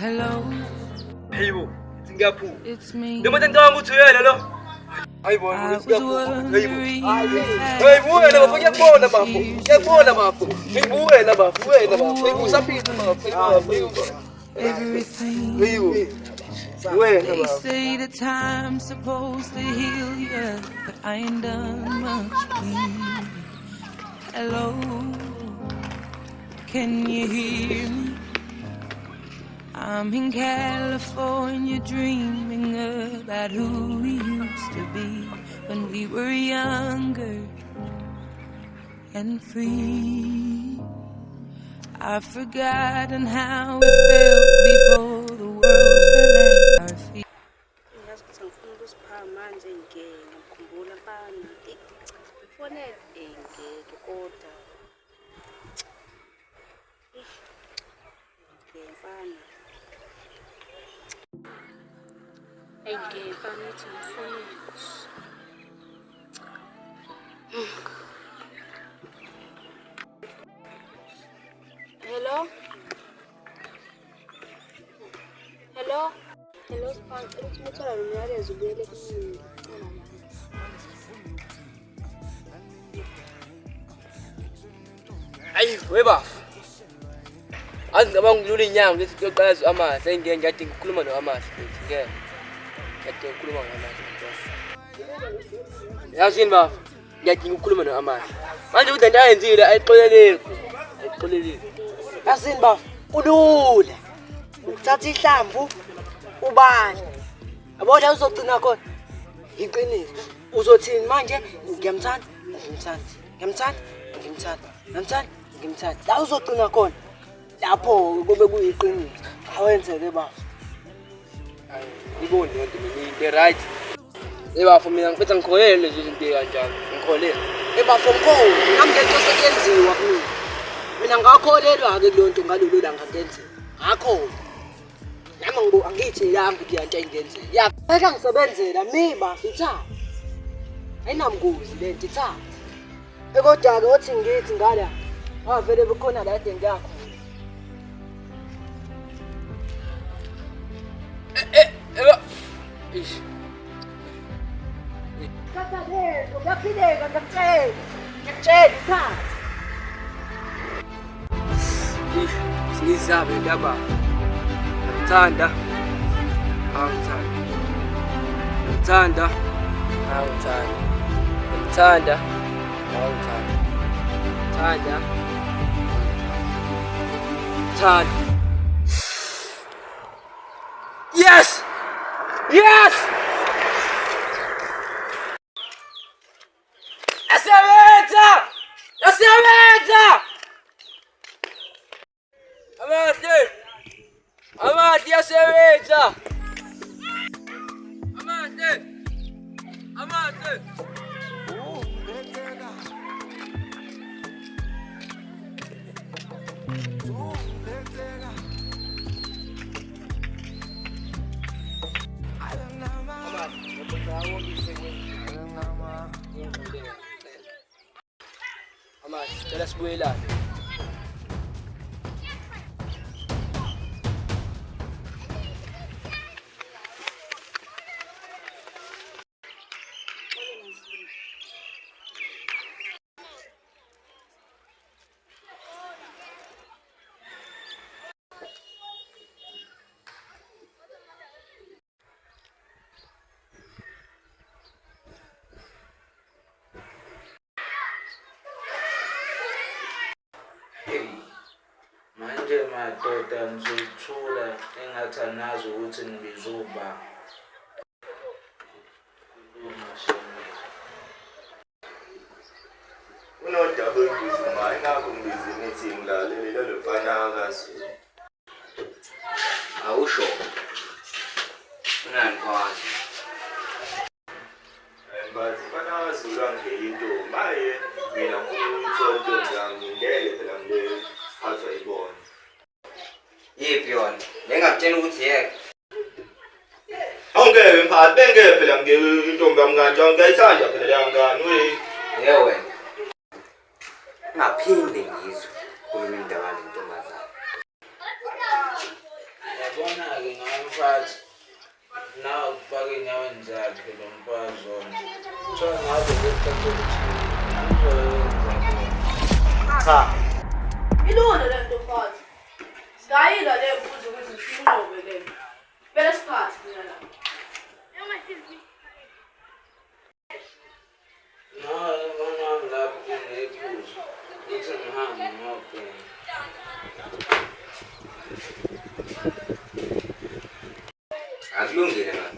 Hello, Hey bo, Singapore. it's me. Dama tan kamu tu ya lalo. Ay bo, I was Singapore. Hey bo. wondering Hey bo, na ba ya bo na ba po. Ya bo na ba po. Hey bo na ba po, na ba. Hey bo sapi na ba. Hey bo. everything. Hey bo. Wait, They say the time's supposed to heal ya, but I ain't done much healing. Hello, can you hear me? I'm in California dreaming about who we used to be when we were younger and free. I've forgotten how it felt before the world fell at our feet. Ngiyazi ukuthi ngifuna ukusipha manje ngikhumbula mfana ngifone ngeke kodwa mfana mfana uthi ngifune hello siphan uthi ngithola lo myalezo ubuyele kimi Ay, weba. Angicabanga ukulula inyanga ukuthi kuyoqala amazi. Engeke ngiyadinga ukukhuluma noAmasi futhi ngeke. Ngiyadinga ukukhuluma noAmasi. Yazini bafo. Ngiyadinga ukukhuluma noAmasi. Manje ukuthi into ayenzile ayixolelile. Ayixolelile. Yazini bafo, ulula. Ukuthatha ihlamvu ubani. Yabona uzogcina khona. Iqiniso. Uzothini manje? Ngiyamthanda, ngimthanda. Ngiyamthanda, ngimthanda. Ngimthanda, ngimthanda. La uzogcina khona. Lapho kube kuyiqiniso. Awenzeke bafo. Iboni yonke mina into right. Ebafo mina ngifetha ngikholele lezi zinto kanjani. Ngikholele. Ebafo mkhulu, nami ngento sekuyenziwa kumina. Mina ngakholelwa ke kulonto ngalolu langa ngenziwa. Ngakho nami angithi yami ukuthi yanto engenzeka. Yaphela ngisebenzela miba ithatha. Ayinamngozi lento ithatha. Kodwa ke othi ngithi ngala avele bekhona la edenge yakho. Ish. Kata lento, uyaphileka ngiyakutshela. Ngiyakutshela ithatha. Ish. Singizabe laba. Ngithanda. Angithanda. Ngithanda. Angithanda. Ngithanda. Angithanda. Ngithanda. Ngithanda. Yes! Yes! Asebenza! Asebenza! Amade asebenza! Amade! Amade, cela sibuyelana. Manje madoda ngizothula engathi anazi ukuthi ngibizuba. Unodouble busy manje ngakho ngibizi meeting la lelo mfana akazi. Awusho. Unani kwazi? But mfana akazi ulangele into maye mina ngiyithola ngami ngeke phela ngiphathwa ibona. Yiphi yona? Ngingakutshela ukuthi yeke. Awungeke mphakathi bengeke phela intombi yami kanjani ngiyayithanda phela leya ngane we. Yewe. Ngaphinde ngizwe kulolu ndaba lentombazana. Yabona mphathi nawe kufaka ey'nyaweni zakhe lo mfazi wona. Kuthiwa ngabe ngesiqathela uzoyenza Cha. Ilungile le nto mfazi. Singayila le mbuzo ukuthi sinqobe le. Vele sikhathi mina la. naye mama wami lapho kunephuzu ukuthi ngihambe ngiyobheka. Akulungile mama.